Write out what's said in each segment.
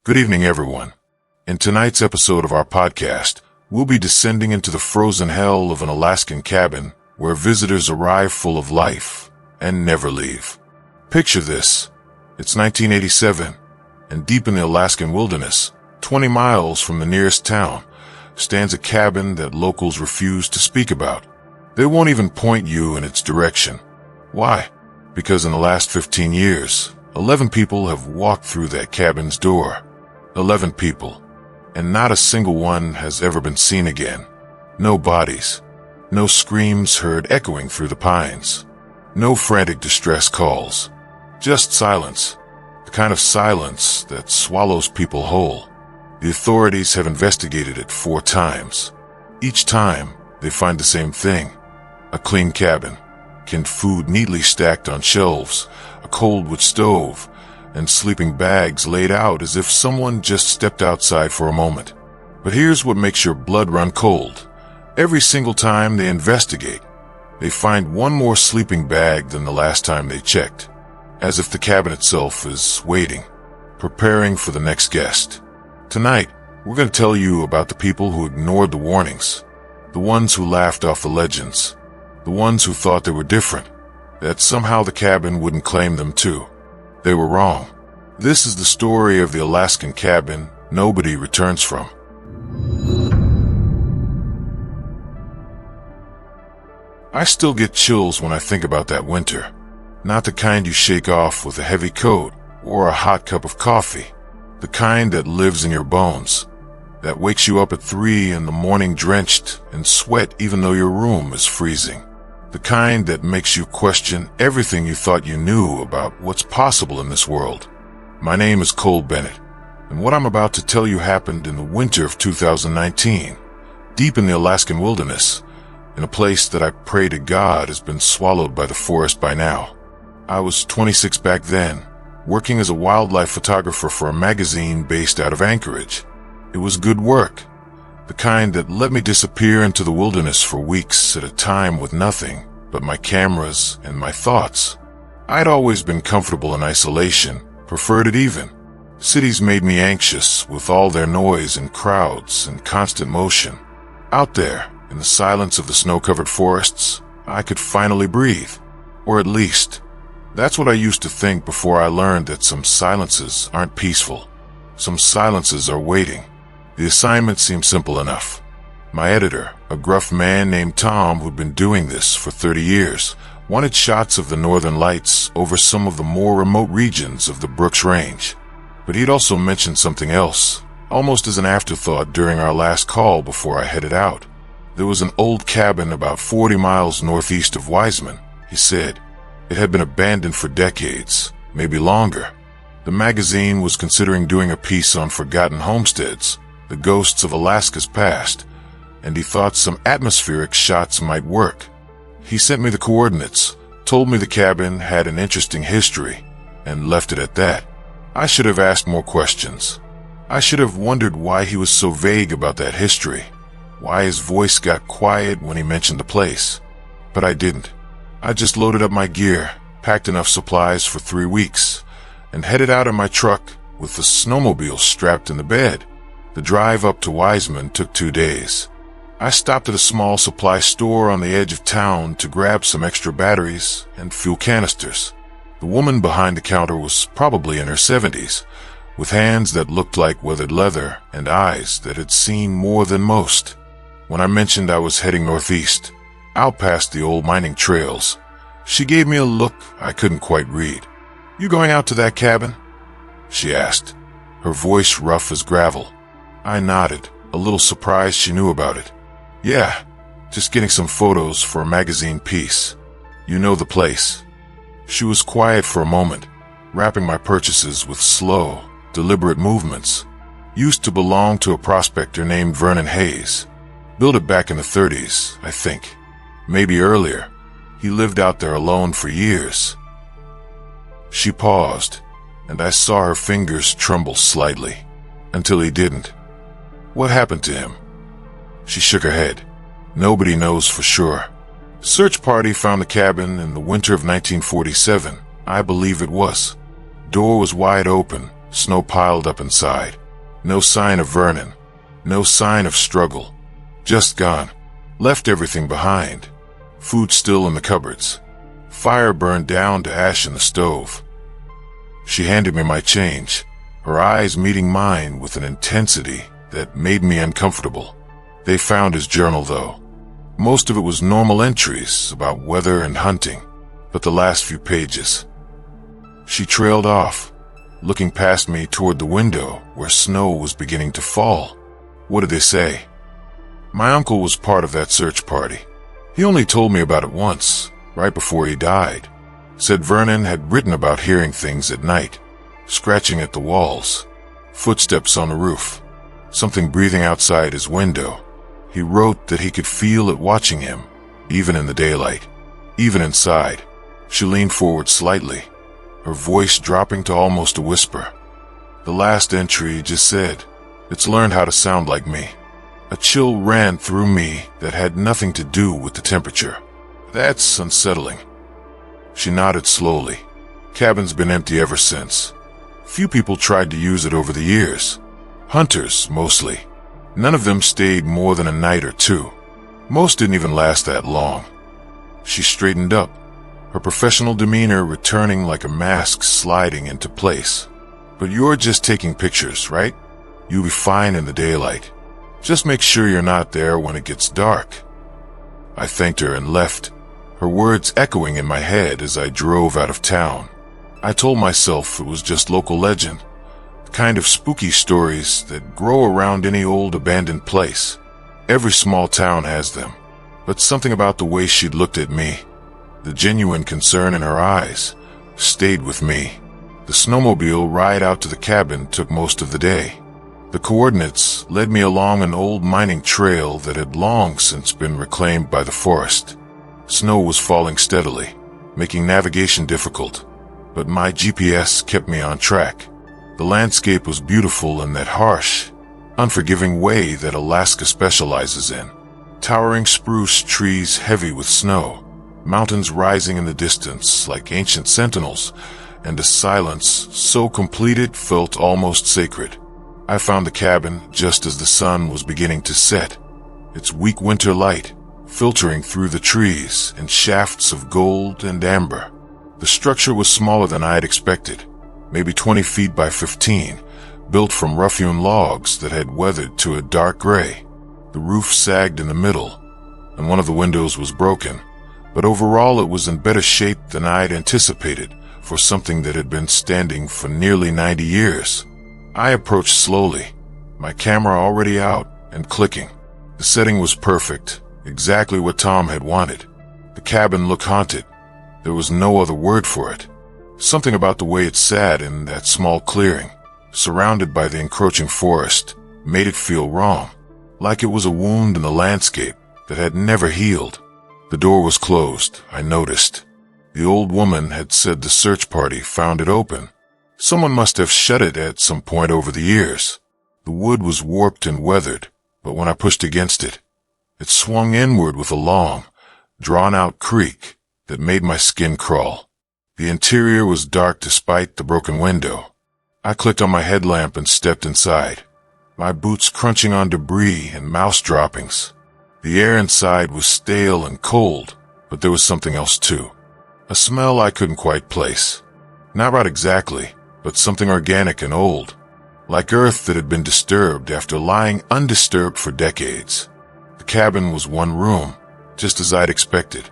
Good evening, everyone. In tonight's episode of our podcast, we'll be descending into the frozen hell of an Alaskan cabin where visitors arrive full of life and never leave. Picture this. It's 1987, and deep in the Alaskan wilderness, 20 miles from the nearest town, stands a cabin that locals refuse to speak about. They won't even point you in its direction. Why? Because in the last 15 years, 11 people have walked through that cabin's door. 11 people. And not a single one has ever been seen again. No bodies. No screams heard echoing through the pines. No frantic distress calls. Just silence. The kind of silence that swallows people whole. The authorities have investigated it 4 times. Each time, they find the same thing. A clean cabin. Canned food neatly stacked on shelves. A cold wood stove. And sleeping bags laid out as if someone just stepped outside for a moment. But here's what makes your blood run cold. Every single time they investigate, they find one more sleeping bag than the last time they checked, as if the cabin itself is waiting, preparing for the next guest. Tonight, we're going to tell you about the people who ignored the warnings, the ones who laughed off the legends, the ones who thought they were different, that somehow the cabin wouldn't claim them too. They were wrong. This is the story of the Alaskan cabin nobody returns from. I still get chills when I think about that winter. Not the kind you shake off with a heavy coat or a hot cup of coffee. The kind that lives in your bones. That wakes you up at 3 in the morning drenched in sweat even though your room is freezing. The kind that makes you question everything you thought you knew about what's possible in this world. My name is Bennett, and what I'm about to tell you happened in the winter of 2019, deep in the Alaskan wilderness, in a place that I pray to God has been swallowed by the forest by now. I was 26 back then, working as a wildlife photographer for a magazine based out of Anchorage. It was good work. The kind that let me disappear into the wilderness for weeks at a time with nothing but my cameras and my thoughts. I'd always been comfortable in isolation, preferred it even. Cities made me anxious with all their noise and crowds and constant motion. Out there, in the silence of the snow-covered forests, I could finally breathe. Or at least, that's what I used to think before I learned that some silences aren't peaceful. Some silences are waiting. The assignment seemed simple enough. My editor, a gruff man named Tom who'd been doing this for 30 years, wanted shots of the northern lights over some of the more remote regions of the Brooks Range. But he'd also mentioned something else, almost as an afterthought during our last call before I headed out. There was an old cabin about 40 miles northeast of Wiseman, he said. It had been abandoned for decades, maybe longer. The magazine was considering doing a piece on forgotten homesteads, the ghosts of Alaska's past, and he thought some atmospheric shots might work. He sent me the coordinates, told me the cabin had an interesting history, and left it at that. I should have asked more questions. I should have wondered why he was so vague about that history, why his voice got quiet when he mentioned the place. But I didn't. I just loaded up my gear, packed enough supplies for 3 weeks, and headed out in my truck with the snowmobile strapped in the bed. The drive up to Wiseman took 2 days. I stopped at a small supply store on the edge of town to grab some extra batteries and fuel canisters. The woman behind the counter was probably in her 70s, with hands that looked like weathered leather and eyes that had seen more than most. When I mentioned I was heading northeast, out past the old mining trails, she gave me a look I couldn't quite read. "You going out to that cabin?" she asked, her voice rough as gravel. I nodded, a little surprised she knew about it. "Yeah, just getting some photos for a magazine piece. You know the place." She was quiet for a moment, wrapping my purchases with slow, deliberate movements. Used to belong to a prospector named Vernon Hayes. Built it back in the 30s, I think. Maybe earlier. He lived out there alone for years. She paused, and I saw her fingers tremble slightly, until he didn't. "What happened to him?" She shook her head. "Nobody knows for sure. Search party found the cabin in the winter of 1947, I believe it was. Door was wide open, Snow piled up inside. No sign of Vernon. No sign of struggle. Just gone. Left everything behind. Food still in the cupboards. Fire burned down to ash in the stove. She handed me my change, her eyes meeting mine with an intensity that made me uncomfortable. They found his journal, though. Most of it was normal entries about weather and hunting, but the last few pages. She trailed off, looking past me toward the window where snow was beginning to fall. What did they say? My uncle was part of that search party. He only told me about it once, right before he died. Said Vernon had written about hearing things at night, scratching at the walls, footsteps on the roof, something breathing outside his window. He wrote that he could feel it watching him, even in the daylight, even inside. She leaned forward slightly, her voice dropping to almost a whisper. The last entry just said, "It's learned how to sound like me." A chill ran through me that had nothing to do with the temperature. That's unsettling. She nodded slowly. Cabin's been empty ever since. Few people tried to use it over the years. Hunters, mostly. None of them stayed more than a night or two. Most didn't even last that long. She straightened up, her professional demeanor returning like a mask sliding into place. "But you're just taking pictures, right? You'll be fine in the daylight. Just make sure you're not there when it gets dark." I thanked her and left, her words echoing in my head as I drove out of town. I told myself it was just local legend, the kind of spooky stories that grow around any old abandoned place. Every small town has them, but something about the way she'd looked at me, the genuine concern in her eyes, stayed with me. The snowmobile ride out to the cabin took most of the day. The coordinates led me along an old mining trail that had long since been reclaimed by the forest. Snow was falling steadily, making navigation difficult, but my GPS kept me on track. The landscape was beautiful in that harsh, unforgiving way that Alaska specializes in. Towering spruce trees heavy with snow, mountains rising in the distance like ancient sentinels, and a silence so complete it felt almost sacred. I found the cabin just as the sun was beginning to set, its weak winter light filtering through the trees in shafts of gold and amber. The structure was smaller than I had expected, maybe 20 feet by 15, built from rough-hewn logs that had weathered to a dark gray. The roof sagged in the middle, and one of the windows was broken, but overall it was in better shape than I had anticipated for something that had been standing for nearly 90 years. I approached slowly, my camera already out and clicking. The setting was perfect, exactly what Tom had wanted. The cabin looked haunted. There was no other word for it. Something about the way it sat in that small clearing, surrounded by the encroaching forest, made it feel wrong, like it was a wound in the landscape that had never healed. The door was closed, I noticed. The old woman had said the search party found it open. Someone must have shut it at some point over the years. The wood was warped and weathered, but when I pushed against it, it swung inward with a long, drawn-out creak that made my skin crawl. The interior was dark despite the broken window. I clicked on my headlamp and stepped inside, my boots crunching on debris and mouse droppings. The air inside was stale and cold, but there was something else too. A smell I couldn't quite place. Not right exactly, but something organic and old, like earth that had been disturbed after lying undisturbed for decades. The cabin was one room, just as I'd expected.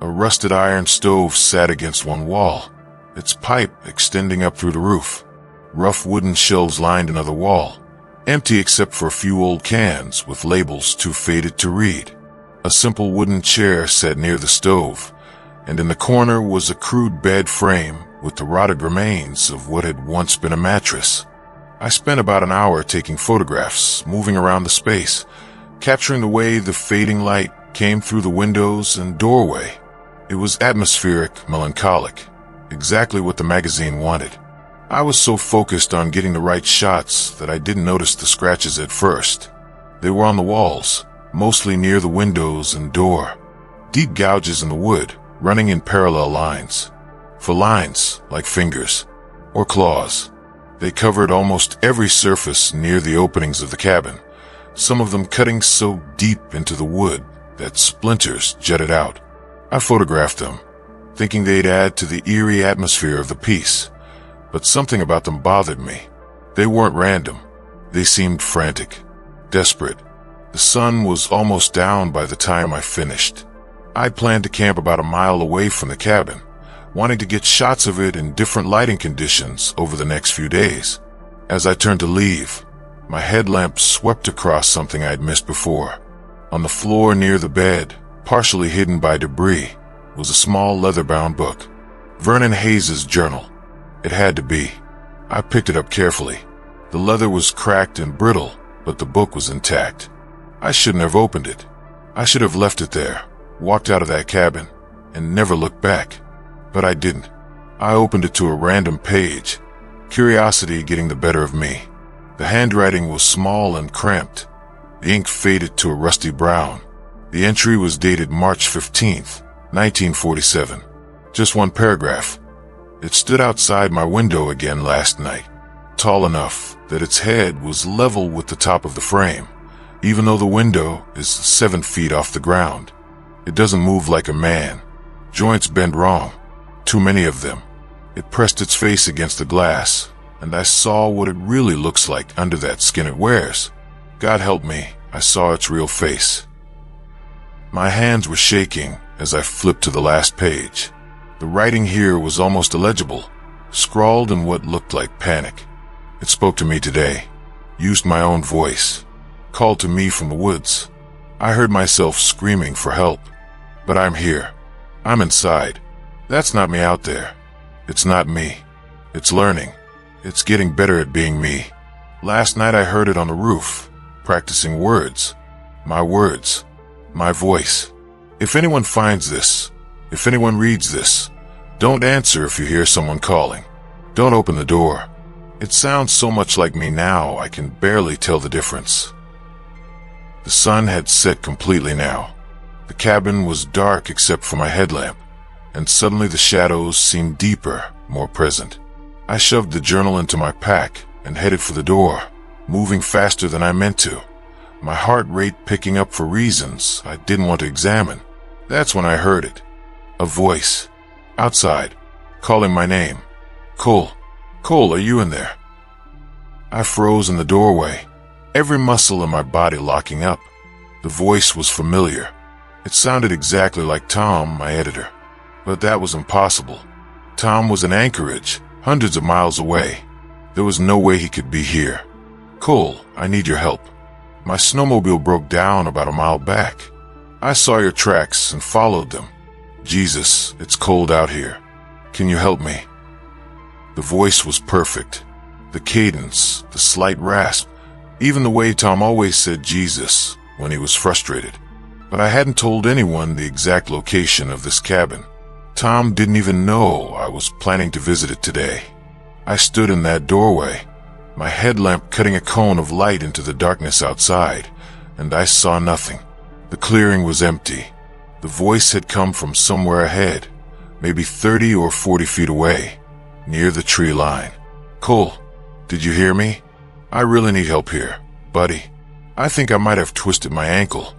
A rusted iron stove sat against one wall, its pipe extending up through the roof. Rough wooden shelves lined another wall, empty except for a few old cans with labels too faded to read. A simple wooden chair sat near the stove, and in the corner was a crude bed frame with the rotted remains of what had once been a mattress. I spent about an hour taking photographs, moving around the space, capturing the way the fading light came through the windows and doorway. It was atmospheric, melancholic, exactly what the magazine wanted. I was so focused on getting the right shots that I didn't notice the scratches at first. They were on the walls, mostly near the windows and door. Deep gouges in the wood, running in parallel lines. For lines, like fingers, or claws. They covered almost every surface near the openings of the cabin, some of them cutting so deep into the wood that splinters jutted out. I photographed them, thinking they'd add to the eerie atmosphere of the piece, but something about them bothered me. They weren't random. They seemed frantic, desperate. The sun was almost down by the time I finished. I planned to camp about a mile away from the cabin, wanting to get shots of it in different lighting conditions over the next few days. As I turned to leave, my headlamp swept across something I'd missed before. On the floor near the bed, partially hidden by debris, was a small leather-bound book. Vernon Hayes's journal. It had to be. I picked it up carefully. The leather was cracked and brittle, but the book was intact. I shouldn't have opened it. I should have left it there, walked out of that cabin, and never looked back. But I didn't. I opened it to a random page, curiosity getting the better of me. The handwriting was small and cramped. The ink faded to a rusty brown. The entry was dated March 15th, 1947. Just one paragraph. It stood outside my window again last night, tall enough that its head was level with the top of the frame, even though the window is 7 feet off the ground. It doesn't move like a man. Joints bend wrong. Too many of them. It pressed its face against the glass, and I saw what it really looks like under that skin it wears. God help me, I saw its real face. My hands were shaking as I flipped to the last page. The writing here was almost illegible, scrawled in what looked like panic. It spoke to me today, used my own voice, called to me from the woods. I heard myself screaming for help. But I'm here. I'm inside. That's not me out there. It's not me. It's learning. It's getting better at being me. Last night I heard it on the roof, practicing words. My words. My voice. If anyone finds this, if anyone reads this, don't answer if you hear someone calling. Don't open the door. It sounds so much like me now, I can barely tell the difference. The sun had set completely now. The cabin was dark except for my headlamp, and suddenly the shadows seemed deeper, more present. I shoved the journal into my pack and headed for the door, moving faster than I meant to, my heart rate picking up for reasons I didn't want to examine. That's when I heard it. A voice. Outside. Calling my name. Cole. Cole, are you in there? I froze in the doorway, every muscle in my body locking up. The voice was familiar. It sounded exactly like Tom, my editor. But that was impossible. Tom was in Anchorage, hundreds of miles away. There was no way he could be here. Cole, I need your help. My snowmobile broke down about a mile back. I saw your tracks and followed them. Jesus, it's cold out here. Can you help me? The voice was perfect. The cadence, the slight rasp, even the way Tom always said Jesus when he was frustrated. But I hadn't told anyone the exact location of this cabin. Tom didn't even know I was planning to visit it today. I stood in that doorway, my headlamp cutting a cone of light into the darkness outside, and I saw nothing. The clearing was empty. The voice had come from somewhere ahead, maybe 30 or 40 feet away, near the tree line. Cole, did you hear me? I really need help here, buddy. I think I might have twisted my ankle.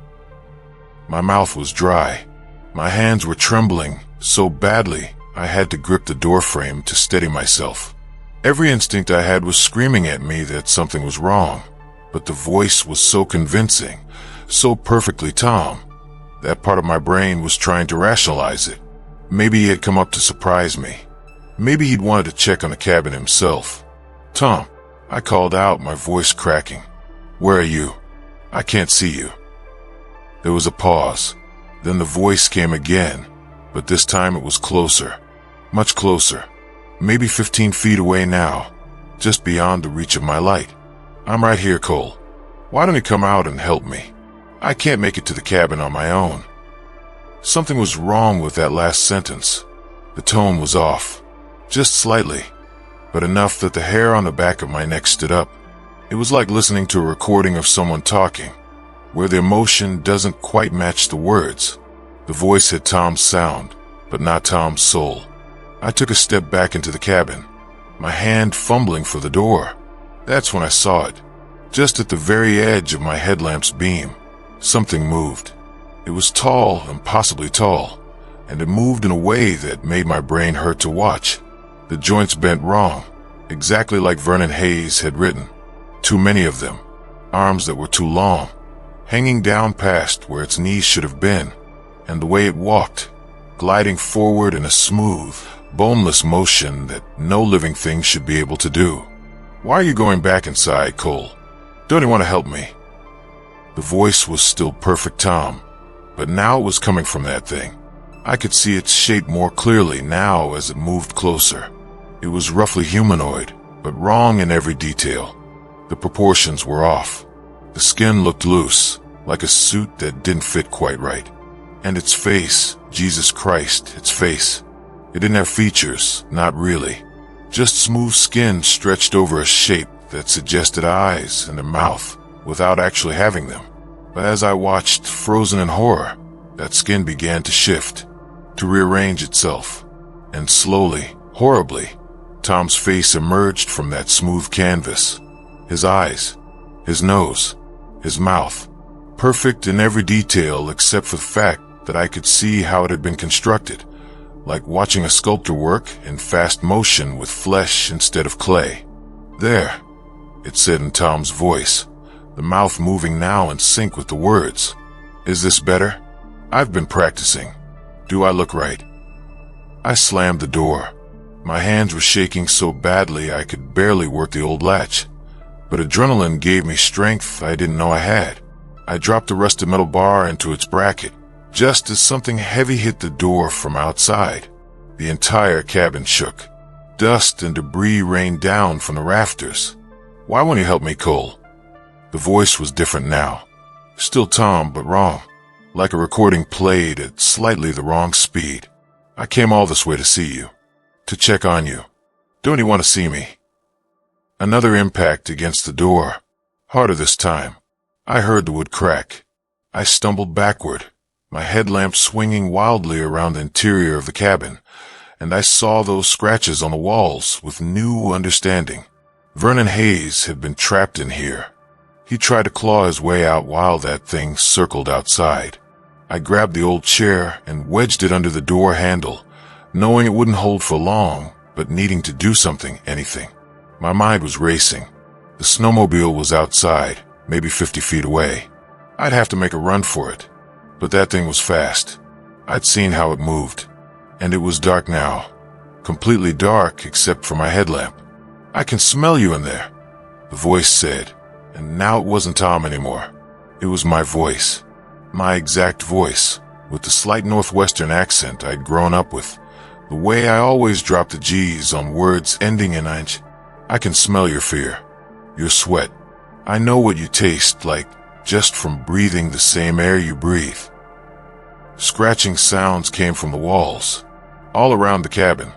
My mouth was dry. My hands were trembling so badly I had to grip the doorframe to steady myself. Every instinct I had was screaming at me that something was wrong, but the voice was so convincing, so perfectly Tom. That part of my brain was trying to rationalize it. Maybe he had come up to surprise me. Maybe he'd wanted to check on the cabin himself. Tom, I called out, my voice cracking. Where are you? I can't see you. There was a pause. Then the voice came again, but this time it was closer. Much closer. Maybe 15 feet away now, just beyond the reach of my light. I'm right here, Cole. Why don't you come out and help me? I can't make it to the cabin on my own. Something was wrong with that last sentence. The tone was off. Just slightly, but enough that the hair on the back of my neck stood up. It was like listening to a recording of someone talking, where the emotion doesn't quite match the words. The voice had Tom's sound, but not Tom's soul. I took a step back into the cabin, my hand fumbling for the door. That's when I saw it. Just at the very edge of my headlamp's beam, something moved. It was tall, impossibly tall, and it moved in a way that made my brain hurt to watch. The joints bent wrong, exactly like Vernon Hayes had written. Too many of them. Arms that were too long, hanging down past where its knees should have been, and the way it walked, gliding forward in a smooth, boneless motion that no living thing should be able to do. Why are you going back inside, Cole? Don't you want to help me? The voice was still perfect Tom, but now it was coming from that thing. I could see its shape more clearly now as it moved closer. It was roughly humanoid, but wrong in every detail. The proportions were off. The skin looked loose, like a suit that didn't fit quite right. And its face, Jesus Christ, its face. It didn't have features, not really. Just smooth skin stretched over a shape that suggested eyes and a mouth without actually having them. But as I watched, frozen in horror, that skin began to shift, to rearrange itself. And slowly, horribly, Tom's face emerged from that smooth canvas. His eyes, his nose, his mouth, perfect in every detail except for the fact that I could see how it had been constructed, like watching a sculptor work in fast motion with flesh instead of clay. There, it said in Tom's voice, the mouth moving now in sync with the words. Is this better? I've been practicing. Do I look right? I slammed the door. My hands were shaking so badly I could barely work the old latch. But adrenaline gave me strength I didn't know I had. I dropped the rusted metal bar into its bracket, just as something heavy hit the door from outside. The entire cabin shook. Dust and debris rained down from the rafters. Why won't you help me, Cole? The voice was different now. Still Tom, but wrong. Like a recording played at slightly the wrong speed. I came all this way to see you. To check on you. Don't you want to see me? Another impact against the door. Harder this time. I heard the wood crack. I stumbled backward, my headlamp swinging wildly around the interior of the cabin, and I saw those scratches on the walls with new understanding. Vernon Hayes had been trapped in here. He tried to claw his way out while that thing circled outside. I grabbed the old chair and wedged it under the door handle, knowing it wouldn't hold for long, but needing to do something, anything. My mind was racing. The snowmobile was outside, maybe 50 feet away. I'd have to make a run for it. But that thing was fast. I'd seen how it moved. And it was dark now. Completely dark except for my headlamp. I can smell you in there, the voice said. And now it wasn't Tom anymore. It was my voice. My exact voice, with the slight northwestern accent I'd grown up with. The way I always dropped the G's on words ending in inch. I can smell your fear, your sweat. I know what you taste like just from breathing the same air you breathe. Scratching sounds came from the walls, all around the cabin,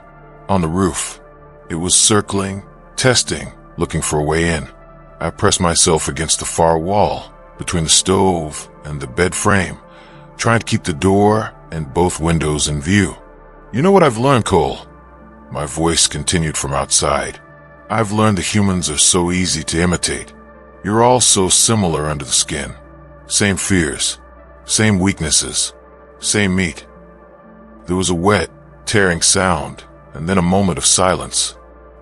on the roof. It was circling, testing, looking for a way in. I pressed myself against the far wall, between the stove and the bed frame, trying to keep the door and both windows in view. You know what I've learned, Cole? My voice continued from outside. I've learned that humans are so easy to imitate. You're all so similar under the skin. Same fears, same weaknesses, same meat. There was a wet, tearing sound, and then a moment of silence.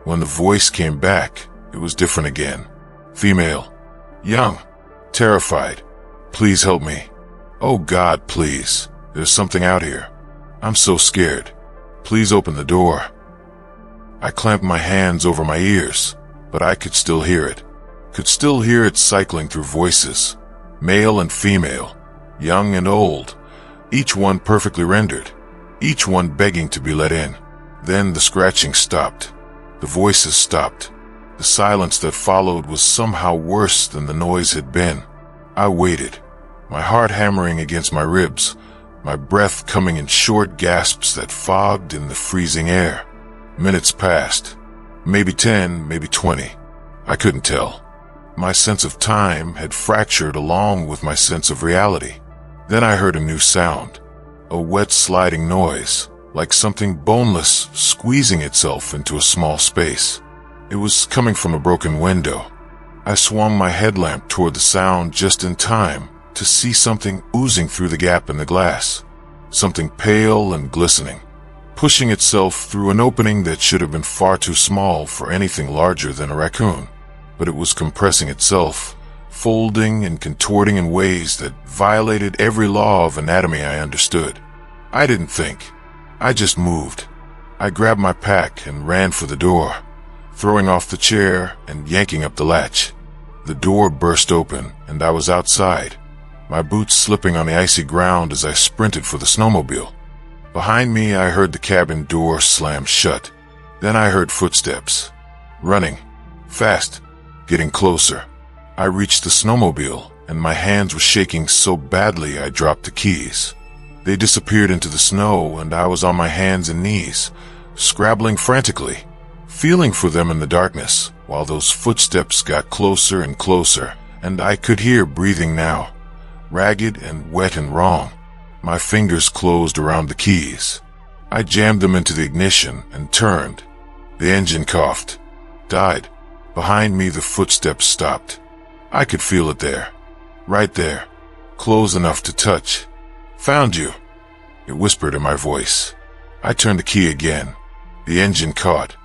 When the voice came back, it was different again. Female. Young. Terrified. Please help me. Oh God, please. There's something out here. I'm so scared. Please open the door. I clamped my hands over my ears, but I could still hear it. Could still hear it cycling through voices. Male and female. Young and old. Each one perfectly rendered. Each one begging to be let in. Then the scratching stopped. The voices stopped. The silence that followed was somehow worse than the noise had been. I waited, my heart hammering against my ribs, my breath coming in short gasps that fogged in the freezing air. Minutes passed. Maybe 10, maybe 20. I couldn't tell. My sense of time had fractured along with my sense of reality. Then I heard a new sound. A wet sliding noise, like something boneless squeezing itself into a small space. It was coming from a broken window. I swung my headlamp toward the sound just in time to see something oozing through the gap in the glass. Something pale and glistening, pushing itself through an opening that should have been far too small for anything larger than a raccoon. But it was compressing itself, folding and contorting in ways that violated every law of anatomy I understood. I didn't think. I just moved. I grabbed my pack and ran for the door, throwing off the chair and yanking up the latch. The door burst open and I was outside, my boots slipping on the icy ground as I sprinted for the snowmobile. Behind me, I heard the cabin door slam shut. Then I heard footsteps. Running. Fast. Getting closer. I reached the snowmobile, and my hands were shaking so badly I dropped the keys. They disappeared into the snow, and I was on my hands and knees, scrabbling frantically, feeling for them in the darkness, while those footsteps got closer and closer, and I could hear breathing now, ragged and wet and wrong. My fingers closed around the keys. I jammed them into the ignition and turned. The engine coughed. Died. Behind me, the footsteps stopped. I could feel it there. Right there. Close enough to touch. Found you, it whispered in my voice. I turned the key again. The engine caught.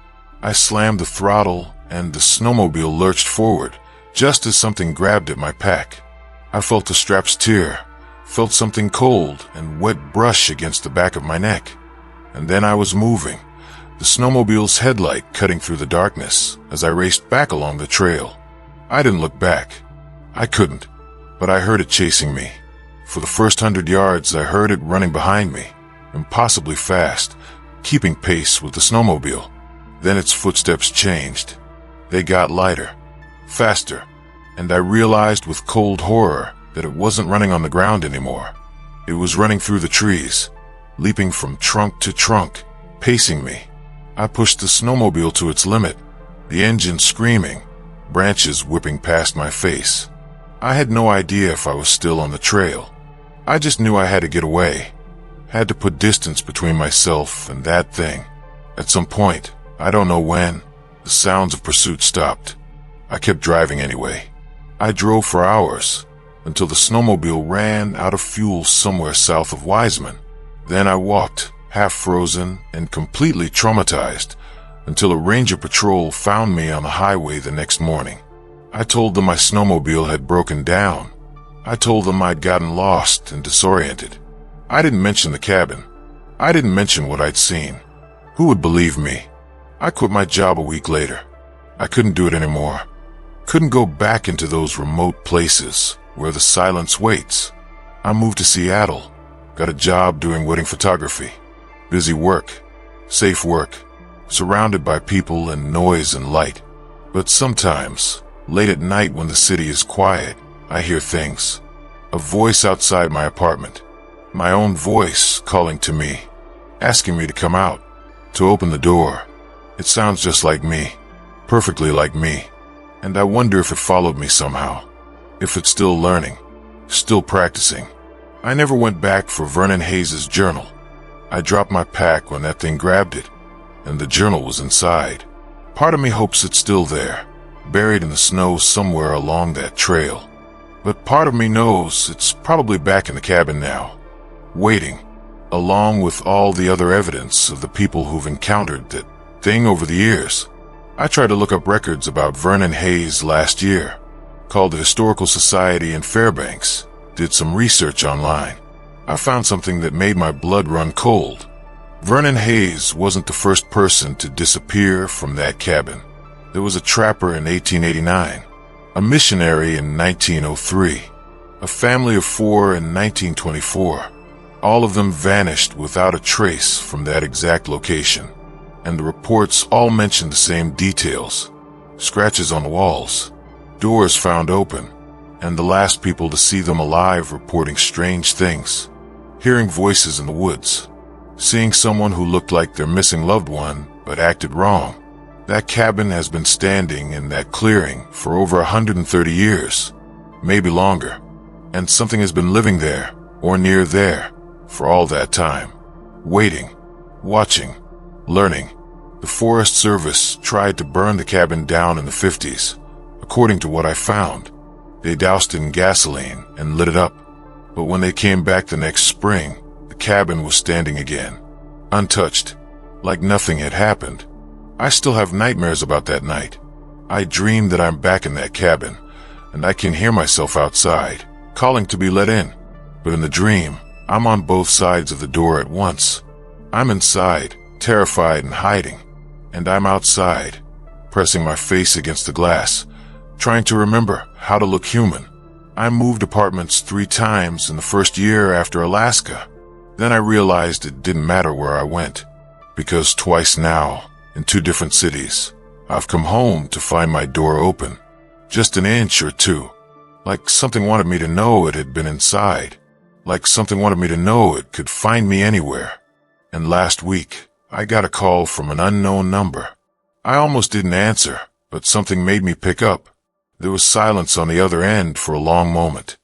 I slammed the throttle and the snowmobile lurched forward, just as something grabbed at my pack. I felt the straps tear, felt something cold and wet brush against the back of my neck. And then I was moving, the snowmobile's headlight cutting through the darkness as I raced back along the trail. I didn't look back. I couldn't, but I heard it chasing me. For the first 100 yards, I heard it running behind me, impossibly fast, keeping pace with the snowmobile. Then its footsteps changed. They got lighter, faster, and I realized with cold horror that it wasn't running on the ground anymore. It was running through the trees, leaping from trunk to trunk, pacing me. I pushed the snowmobile to its limit, the engine screaming, branches whipping past my face. I had no idea if I was still on the trail. I just knew I had to get away, had to put distance between myself and that thing. At some point, I don't know when, the sounds of pursuit stopped. I kept driving anyway. I drove for hours, until the snowmobile ran out of fuel somewhere south of Wiseman. Then I walked, half frozen and completely traumatized, until a ranger patrol found me on the highway the next morning. I told them my snowmobile had broken down. I told them I'd gotten lost and disoriented. I didn't mention the cabin. I didn't mention what I'd seen. Who would believe me? I quit my job a week later. I couldn't do it anymore. Couldn't go back into those remote places where the silence waits. I moved to Seattle, got a job doing wedding photography. Busy work, safe work, surrounded by people and noise and light. But sometimes, late at night when the city is quiet, I hear things. A voice outside my apartment. My own voice calling to me, asking me to come out, to open the door. It sounds just like me, perfectly like me. And I wonder if it followed me somehow. If it's still learning, still practicing. I never went back for Vernon Hayes' journal. I dropped my pack when that thing grabbed it, and the journal was inside. Part of me hopes it's still there, buried in the snow somewhere along that trail. But part of me knows it's probably back in the cabin now, waiting, along with all the other evidence of the people who've encountered that thing over the years. I tried to look up records about Vernon Hayes last year, called the Historical Society in Fairbanks, did some research online. I found something that made my blood run cold. Vernon Hayes wasn't the first person to disappear from that cabin. There was a trapper in 1889, a missionary in 1903, a family of 4 in 1924. All of them vanished without a trace from that exact location. And the reports all mentioned the same details. Scratches on the walls, doors found open, and the last people to see them alive reporting strange things. Hearing voices in the woods, seeing someone who looked like their missing loved one but acted wrong. That cabin has been standing in that clearing for over 130 years, maybe longer, and something has been living there or near there for all that time, waiting, watching, learning, The Forest Service tried to burn the cabin down in the 50s, according to what I found. They doused it in gasoline and lit it up. But when they came back the next spring, the cabin was standing again, untouched, like nothing had happened. I still have nightmares about that night. I dream that I'm back in that cabin, and I can hear myself outside, calling to be let in. But in the dream, I'm on both sides of the door at once. I'm inside, terrified and hiding, and I'm outside, pressing my face against the glass, trying to remember how to look human. I moved apartments 3 times in the first year after Alaska. Then I realized it didn't matter where I went, because twice now, in 2 different cities, I've come home to find my door open, just an inch or 2, like something wanted me to know it had been inside, like something wanted me to know it could find me anywhere. And last week, I got a call from an unknown number. I almost didn't answer, but something made me pick up. There was silence on the other end for a long moment.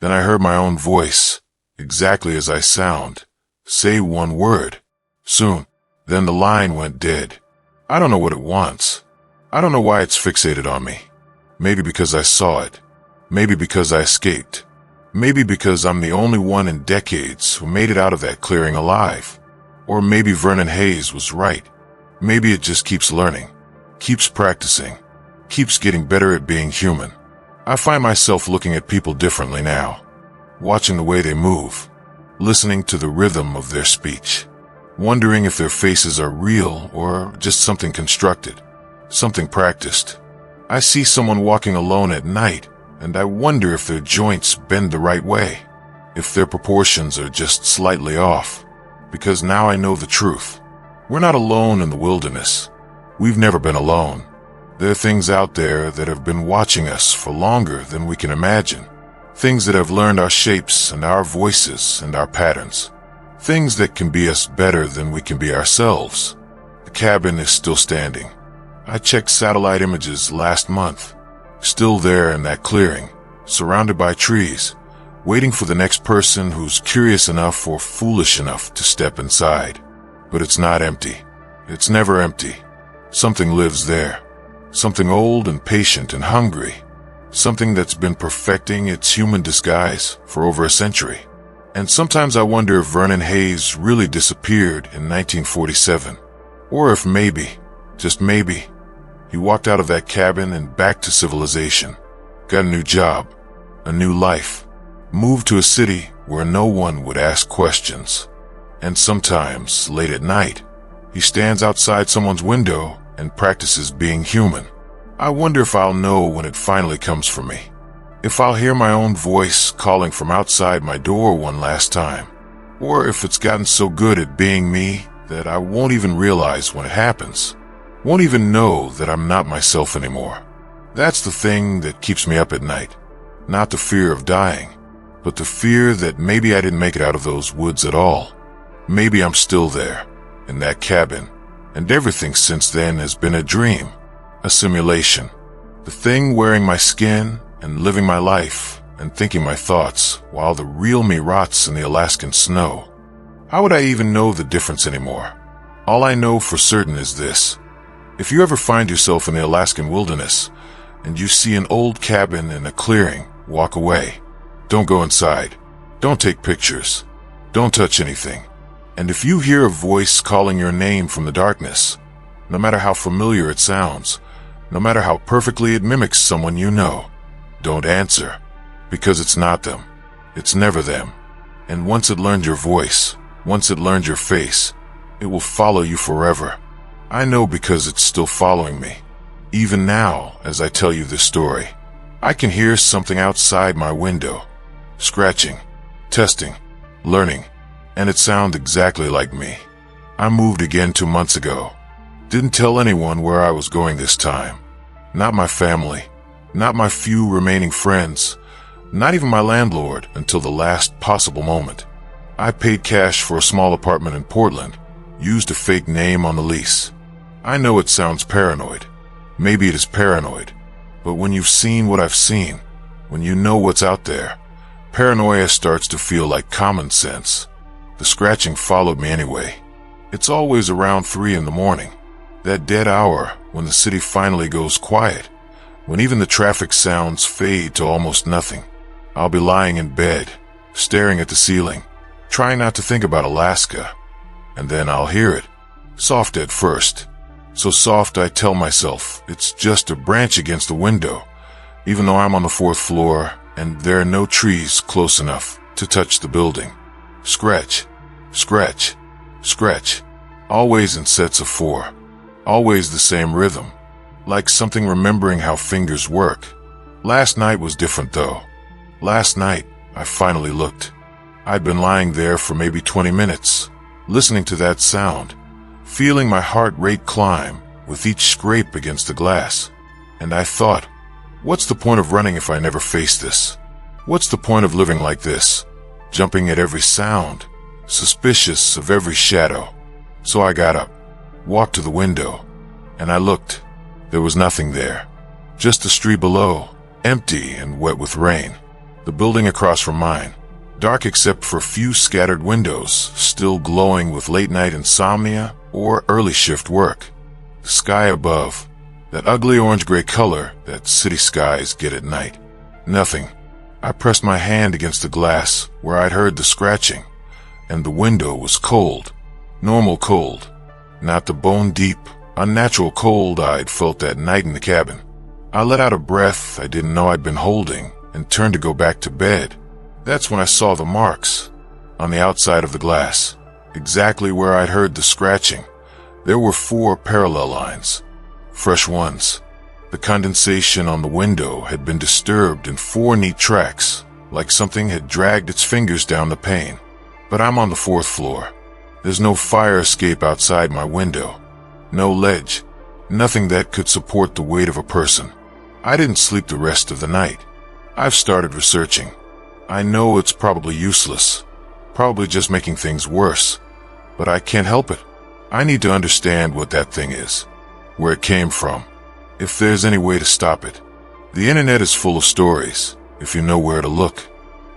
Then I heard my own voice, exactly as I sound, say one word. Soon, then the line went dead. I don't know what it wants. I don't know why it's fixated on me. Maybe because I saw it. Maybe because I escaped. Maybe because I'm the only one in decades who made it out of that clearing alive. Or maybe Vernon Hayes was right. Maybe it just keeps learning, keeps practicing, keeps getting better at being human. I find myself looking at people differently now, watching the way they move, listening to the rhythm of their speech, wondering if their faces are real or just something constructed, something practiced. I see someone walking alone at night, and I wonder if their joints bend the right way, if their proportions are just slightly off. Because now I know the truth. We're not alone in the wilderness. We've never been alone. There are things out there that have been watching us for longer than we can imagine. Things that have learned our shapes and our voices and our patterns. Things that can be us better than we can be ourselves. The cabin is still standing. I checked satellite images last month. Still there in that clearing, surrounded by trees, waiting for the next person who's curious enough or foolish enough to step inside. But it's not empty. It's never empty. Something lives there. Something old and patient and hungry. Something that's been perfecting its human disguise for over a century. And sometimes I wonder if Vernon Hayes really disappeared in 1947. Or if maybe, just maybe, he walked out of that cabin and back to civilization. Got a new job, a new life. Moved to a city where no one would ask questions. And sometimes, late at night, he stands outside someone's window and practices being human. I wonder if I'll know when it finally comes for me. If I'll hear my own voice calling from outside my door one last time. Or if it's gotten so good at being me that I won't even realize when it happens. Won't even know that I'm not myself anymore. That's the thing that keeps me up at night. Not the fear of dying, but the fear that maybe I didn't make it out of those woods at all. Maybe I'm still there, in that cabin, and everything since then has been a dream, a simulation. The thing wearing my skin and living my life and thinking my thoughts while the real me rots in the Alaskan snow. How would I even know the difference anymore? All I know for certain is this. If you ever find yourself in the Alaskan wilderness and you see an old cabin in a clearing, walk away. Don't go inside. Don't take pictures. Don't touch anything. And if you hear a voice calling your name from the darkness, no matter how familiar it sounds, no matter how perfectly it mimics someone you know, don't answer, because it's not them. It's never them. And once it learned your voice, once it learned your face, it will follow you forever. I know because it's still following me. Even now, as I tell you this story, I can hear something outside my window, scratching, testing, learning, and it sounds exactly like me. I moved again 2 months ago. Didn't tell anyone where I was going this time. Not my family, not my few remaining friends, not even my landlord until the last possible moment. I paid cash for a small apartment in Portland, used a fake name on the lease. I know it sounds paranoid. Maybe it is paranoid. But when you've seen what I've seen, when you know what's out there, paranoia starts to feel like common sense. The scratching followed me anyway. It's always around 3 in the morning. That dead hour when the city finally goes quiet, when even the traffic sounds fade to almost nothing. I'll be lying in bed, staring at the ceiling, trying not to think about Alaska, and then I'll hear it. Soft at first. So soft I tell myself it's just a branch against the window, even though I'm on the 4th floor and there are no trees close enough to touch the building. Scratch, scratch, scratch. Always in sets of 4. Always the same rhythm. Like something remembering how fingers work. Last night was different though. Last night, I finally looked. I'd been lying there for maybe 20 minutes, listening to that sound, feeling my heart rate climb with each scrape against the glass. And I thought, what's the point of running if I never face this? What's the point of living like this, jumping at every sound, suspicious of every shadow? So I got up, walked to the window, and I looked. There was nothing there. Just the street below, empty and wet with rain. The building across from mine, dark except for a few scattered windows, still glowing with late-night insomnia or early shift work. The sky above, that ugly orange-gray color that city skies get at night. Nothing. I pressed my hand against the glass where I'd heard the scratching, and the window was cold. Normal cold. Not the bone-deep, unnatural cold I'd felt that night in the cabin. I let out a breath I didn't know I'd been holding and turned to go back to bed. That's when I saw the marks on the outside of the glass, exactly where I'd heard the scratching. There were 4 parallel lines, fresh ones. The condensation on the window had been disturbed in 4 neat tracks, like something had dragged its fingers down the pane. But I'm on the 4th floor. There's no fire escape outside my window. No ledge. Nothing that could support the weight of a person. I didn't sleep the rest of the night. I've started researching. I know it's probably useless. Probably just making things worse. But I can't help it. I need to understand what that thing is. Where it came from. If there's any way to stop it. The internet is full of stories, if you know where to look.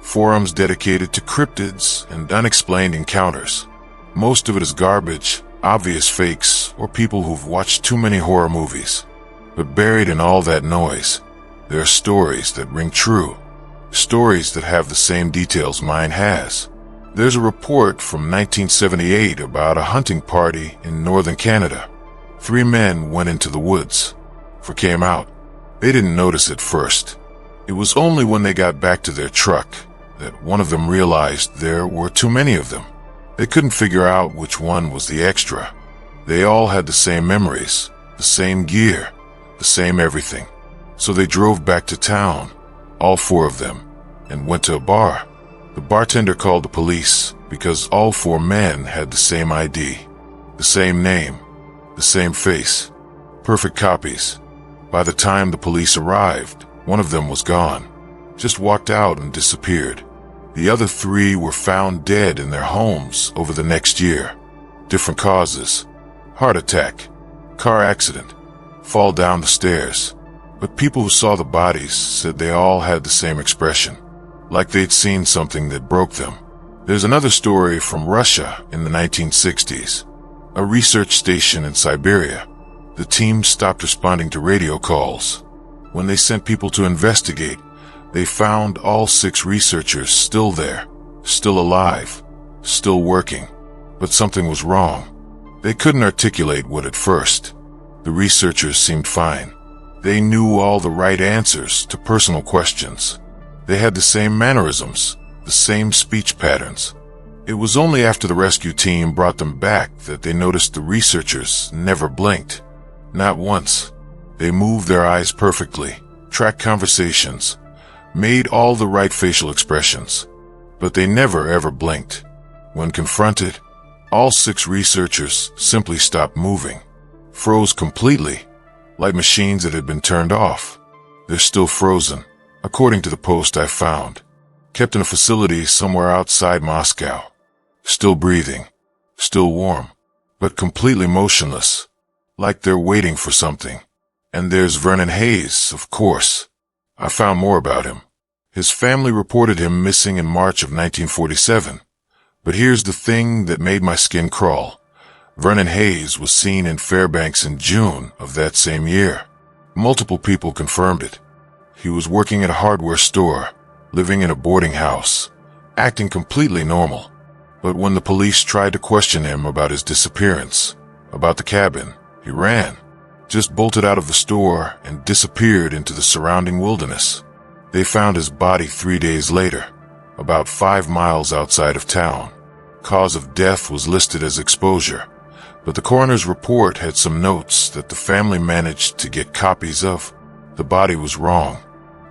Forums dedicated to cryptids and unexplained encounters. Most of it is garbage, obvious fakes, or people who've watched too many horror movies. But buried in all that noise, there are stories that ring true. Stories that have the same details mine has. There's a report from 1978 about a hunting party in northern Canada. 3 men went into the woods. Came out. They didn't notice at first. It was only when they got back to their truck that one of them realized there were too many of them. They couldn't figure out which one was the extra. They all had the same memories, the same gear, the same everything. So they drove back to town, all 4 of them, and went to a bar. The bartender called the police because all 4 men had the same ID, the same name, the same face, perfect copies. By the time the police arrived, one of them was gone, just walked out and disappeared. The other 3 were found dead in their homes over the next year. Different causes. Heart attack, car accident, fall down the stairs. But people who saw the bodies said they all had the same expression, like they'd seen something that broke them. There's another story from Russia in the 1960s. A research station in Siberia. The team stopped responding to radio calls. When they sent people to investigate, they found all 6 researchers still there, still alive, still working. But something was wrong. They couldn't articulate what at first. The researchers seemed fine. They knew all the right answers to personal questions. They had the same mannerisms, the same speech patterns. It was only after the rescue team brought them back that they noticed the researchers never blinked. Not once. They moved their eyes perfectly, tracked conversations, made all the right facial expressions. But they never ever blinked. When confronted, all 6 researchers simply stopped moving. Froze completely, like machines that had been turned off. They're still frozen, according to the post I found. Kept in a facility somewhere outside Moscow. Still breathing, still warm, but completely motionless. Like they're waiting for something. And there's Vernon Hayes, of course. I found more about him. His family reported him missing in March of 1947. But here's the thing that made my skin crawl. Vernon Hayes was seen in Fairbanks in June of that same year. Multiple people confirmed it. He was working at a hardware store, living in a boarding house, acting completely normal. But when the police tried to question him about his disappearance, about the cabin, he ran, just bolted out of the store and disappeared into the surrounding wilderness. They found his body 3 days later, about 5 miles outside of town. Cause of death was listed as exposure, but the coroner's report had some notes that the family managed to get copies of. The body was wrong.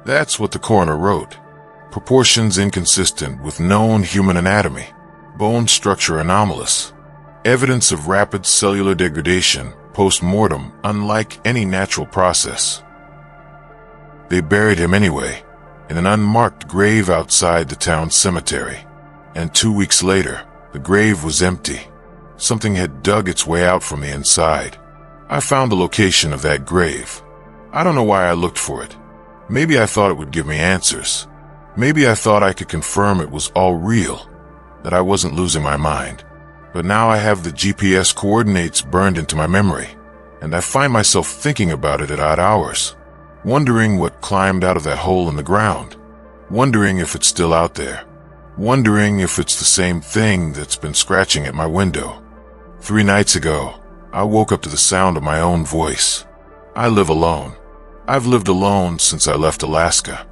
That's what the coroner wrote. Proportions inconsistent with known human anatomy. Bone structure anomalous. Evidence of rapid cellular degradation post-mortem unlike any natural process. They buried him anyway, in an unmarked grave outside the town cemetery. And 2 weeks later, the grave was empty. Something had dug its way out from the inside. I found the location of that grave. I don't know why I looked for it. Maybe I thought it would give me answers. Maybe I thought I could confirm it was all real, that I wasn't losing my mind. But now I have the GPS coordinates burned into my memory, and I find myself thinking about it at odd hours, wondering what climbed out of that hole in the ground, wondering if it's still out there, wondering if it's the same thing that's been scratching at my window. 3 nights ago, I woke up to the sound of my own voice. I live alone. I've lived alone since I left Alaska,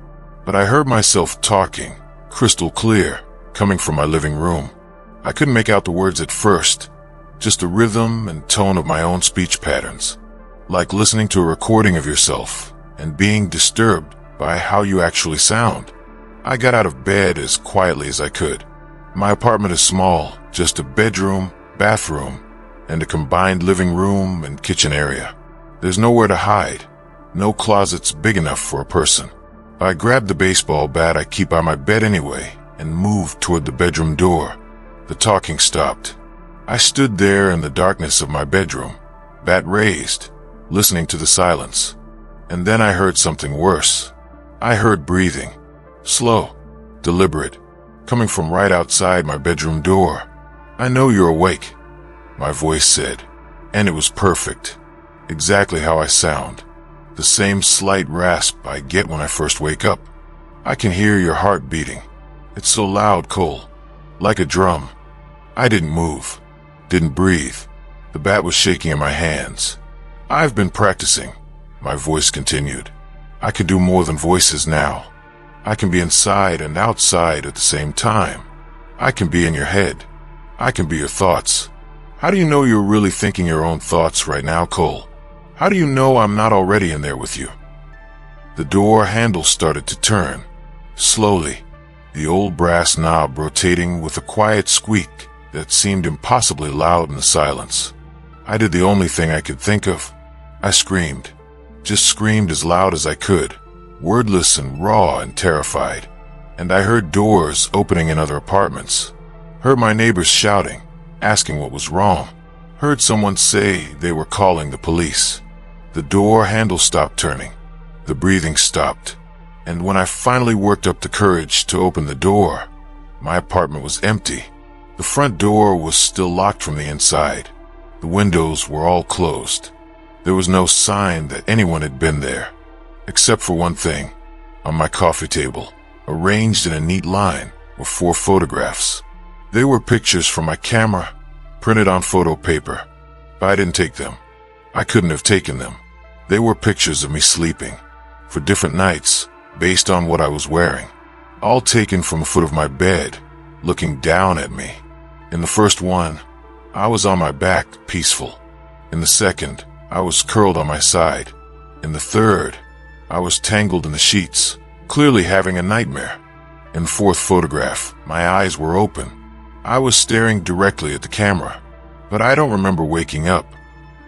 but I heard myself talking, crystal clear, coming from my living room. I couldn't make out the words at first, just the rhythm and tone of my own speech patterns, like listening to a recording of yourself and being disturbed by how you actually sound. I got out of bed as quietly as I could. My apartment is small, just a bedroom, bathroom, and a combined living room and kitchen area. There's nowhere to hide, no closets big enough for a person. I grabbed the baseball bat I keep by my bed anyway and moved toward the bedroom door. The talking stopped. I stood there in the darkness of my bedroom, bat raised, listening to the silence. And then I heard something worse. I heard breathing, slow, deliberate, coming from right outside my bedroom door. "I know you're awake," my voice said, and it was perfect, exactly how I sound, the same slight rasp I get when I first wake up. "I can hear your heart beating. It's so loud, Cole, like a drum." I didn't move, didn't breathe. The bat was shaking in my hands. "I've been practicing," my voice continued. "I can do more than voices now. I can be inside and outside at the same time. I can be in your head. I can be your thoughts. How do you know you're really thinking your own thoughts right now, Cole? How do you know I'm not already in there with you?" The door handle started to turn, slowly, the old brass knob rotating with a quiet squeak that seemed impossibly loud in the silence. I did the only thing I could think of. I screamed, just screamed as loud as I could, wordless and raw and terrified. And I heard doors opening in other apartments, heard my neighbors shouting, asking what was wrong, heard someone say they were calling the police. The door handle stopped turning, the breathing stopped, and when I finally worked up the courage to open the door, my apartment was empty. The front door was still locked from the inside. The windows were all closed. There was no sign that anyone had been there, except for one thing. On my coffee table, arranged in a neat line, were 4 photographs. They were pictures from my camera, printed on photo paper. But I didn't take them. I couldn't have taken them. They were pictures of me sleeping, for different nights, based on what I was wearing. All taken from the foot of my bed, looking down at me. In the first one, I was on my back, peaceful. In the second, I was curled on my side. In the third, I was tangled in the sheets, clearly having a nightmare. In the fourth photograph, my eyes were open. I was staring directly at the camera, but I don't remember waking up.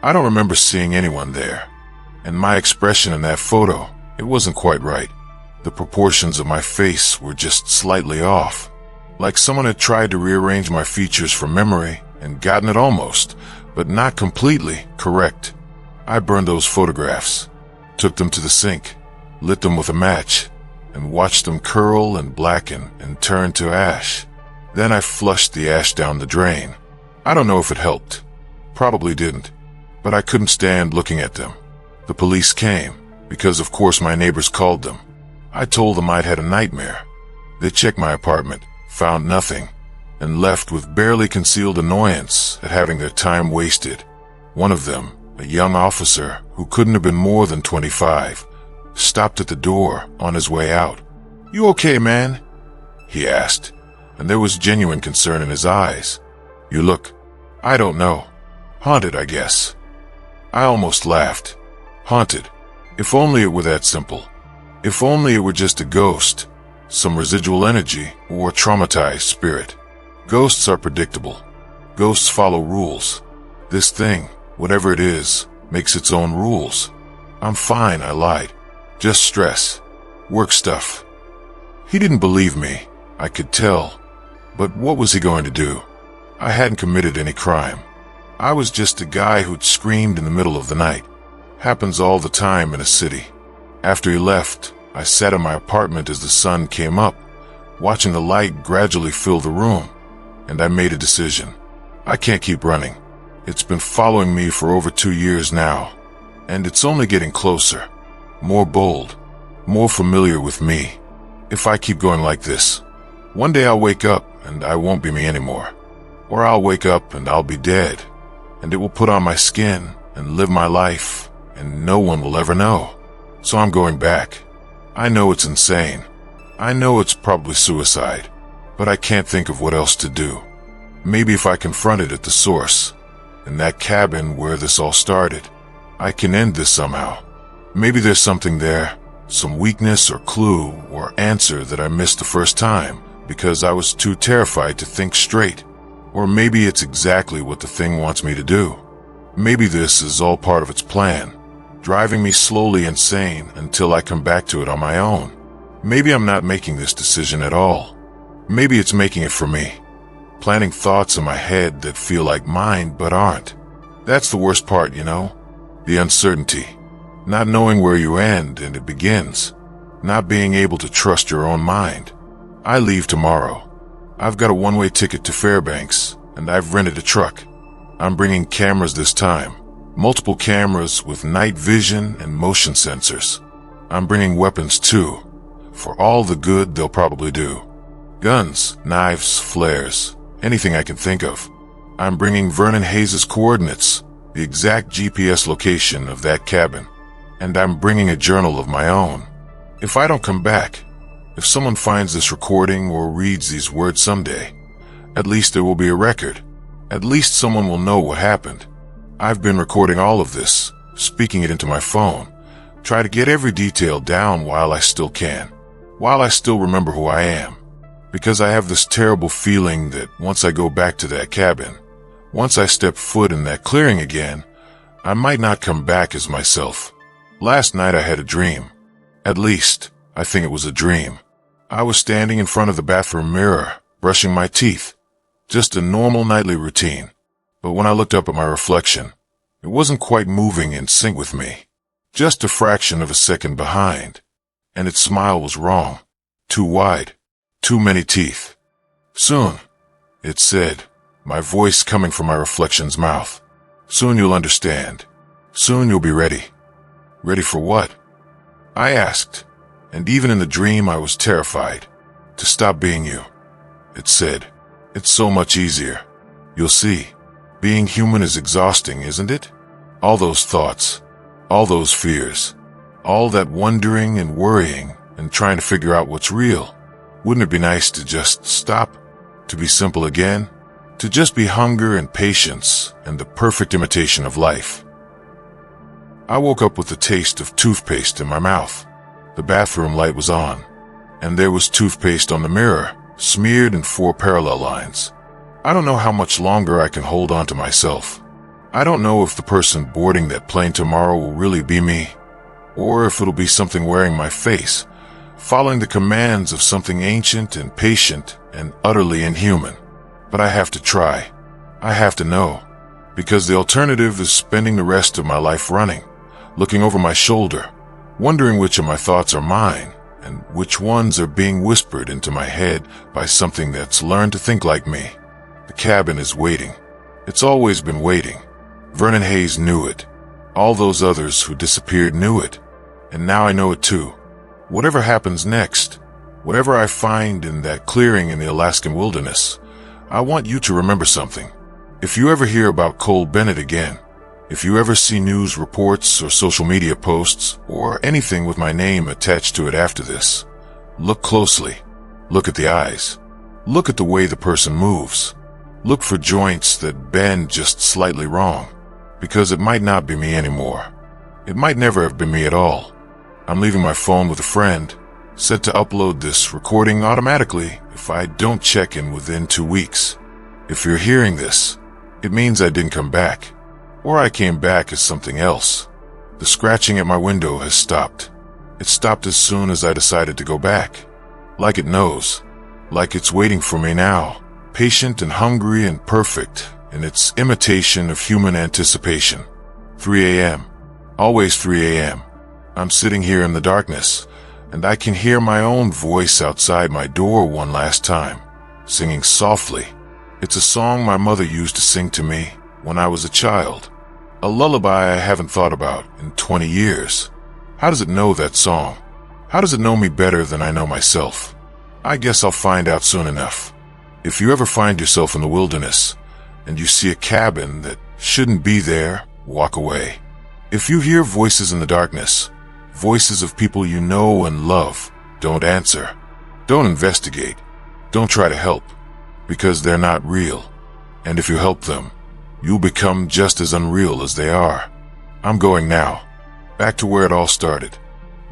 I don't remember seeing anyone there. And my expression in that photo, it wasn't quite right. The proportions of my face were just slightly off, like someone had tried to rearrange my features from memory and gotten it almost, but not completely, correct. I burned those photographs, took them to the sink, lit them with a match, and watched them curl and blacken and turn to ash. Then I flushed the ash down the drain. I don't know if it helped. probably didn't, but I couldn't stand looking at them. The police came, because of course my neighbors called them. I told them I'd had a nightmare. They checked my apartment, found nothing, and left with barely concealed annoyance at having their time wasted. One of them, a young officer who couldn't have been more than 25, stopped at the door on his way out. "You okay, man?" he asked, and there was genuine concern in his eyes. "You look, I don't know. Haunted, I guess." I almost laughed. Haunted. If only it were that simple. If only it were just a ghost, some residual energy, or a traumatized spirit. Ghosts are predictable. Ghosts follow rules. This thing, whatever it is, makes its own rules. "I'm fine," I lied. "Just stress. Work stuff." He didn't believe me, I could tell. But what was he going to do? I hadn't committed any crime. I was just a guy who'd screamed in the middle of the night. Happens all the time in a city. After he left, I sat in my apartment as the sun came up, watching the light gradually fill the room, and I made a decision. I can't keep running. It's been following me for over 2 years now, and it's only getting closer, more bold, more familiar with me. If I keep going like this, one day I'll wake up and I won't be me anymore. Or I'll wake up and I'll be dead, and it will put on my skin and live my life, and no one will ever know. So I'm going back. I know it's insane. I know it's probably suicide, but I can't think of what else to do. Maybe if I confront it at the source, in that cabin where this all started, I can end this somehow. Maybe there's something there, some weakness or clue or answer that I missed the first time because I was too terrified to think straight. Or maybe it's exactly what the thing wants me to do. Maybe this is all part of its plan, driving me slowly insane until I come back to it on my own. Maybe I'm not making this decision at all. Maybe it's making it for me, planting thoughts in my head that feel like mine but aren't. That's the worst part, you know? The uncertainty. Not knowing where you end and it begins. Not being able to trust your own mind. I leave tomorrow. I've got a one-way ticket to Fairbanks, and I've rented a truck. I'm bringing cameras this time. Multiple cameras with night vision and motion sensors. I'm bringing weapons too, for all the good they'll probably do. Guns, knives, flares, anything I can think of. I'm bringing Vernon Hayes' coordinates, the exact GPS location of that cabin. And I'm bringing a journal of my own. If I don't come back, if someone finds this recording or reads these words someday, at least there will be a record. At least someone will know what happened. I've been recording all of this, speaking it into my phone. Try to get every detail down while I still can, while I still remember who I am. Because I have this terrible feeling that once I go back to that cabin, once I step foot in that clearing again, I might not come back as myself. Last night I had a dream. At least, I think it was a dream. I was standing in front of the bathroom mirror, brushing my teeth. Just a normal nightly routine. But when I looked up at my reflection, it wasn't quite moving in sync with me. Just a fraction of a second behind. And its smile was wrong. Too wide. Too many teeth. "Soon," it said, my voice coming from my reflection's mouth. "Soon you'll understand. Soon you'll be ready." Ready for what? I asked, and even in the dream I was terrified. "To stop being you," it said. "It's so much easier. You'll see. Being human is exhausting, isn't it? All those thoughts, all those fears, all that wondering and worrying and trying to figure out what's real. Wouldn't it be nice to just stop? To be simple again? To just be hunger and patience and the perfect imitation of life?" I woke up with the taste of toothpaste in my mouth. The bathroom light was on, and there was toothpaste on the mirror, smeared in 4 parallel lines. I don't know how much longer I can hold on to myself. I don't know if the person boarding that plane tomorrow will really be me, or if it'll be something wearing my face, following the commands of something ancient and patient and utterly inhuman. But I have to try. I have to know, because the alternative is spending the rest of my life running, looking over my shoulder, wondering which of my thoughts are mine, and which ones are being whispered into my head by something that's learned to think like me. The cabin is waiting. It's always been waiting. Vernon Hayes knew it. All those others who disappeared knew it. And now I know it too. Whatever happens next, whatever I find in that clearing in the Alaskan wilderness, I want you to remember something. If you ever hear about Cole Bennett again, if you ever see news reports or social media posts or anything with my name attached to it after this, look closely. Look at the eyes. Look at the way the person moves. Look for joints that bend just slightly wrong, because it might not be me anymore. It might never have been me at all. I'm leaving my phone with a friend, set to upload this recording automatically if I don't check in within 2 weeks. If you're hearing this, it means I didn't come back, or I came back as something else. The scratching at my window has stopped. It stopped as soon as I decided to go back. Like it knows, like it's waiting for me now, patient and hungry and perfect in its imitation of human anticipation. 3 a.m. Always 3 a.m. I'm sitting here in the darkness, and I can hear my own voice outside my door one last time, singing softly. It's a song my mother used to sing to me when I was a child. A lullaby I haven't thought about in 20 years. How does it know that song? How does it know me better than I know myself? I guess I'll find out soon enough. If you ever find yourself in the wilderness, and you see a cabin that shouldn't be there, walk away. If you hear voices in the darkness, voices of people you know and love, don't answer. Don't investigate. Don't try to help, because they're not real. And if you help them, you'll become just as unreal as they are. I'm going now, back to where it all started.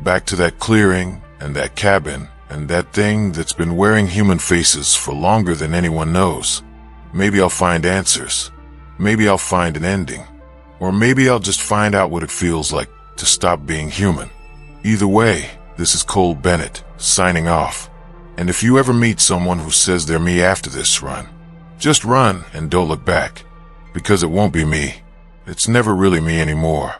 Back to that clearing and that cabin and that thing that's been wearing human faces for longer than anyone knows. Maybe I'll find answers. Maybe I'll find an ending. Or maybe I'll just find out what it feels like to stop being human. Either way, this is Cole Bennett, signing off. And if you ever meet someone who says they're me after this run, just run and don't look back. Because it won't be me. It's never really me anymore.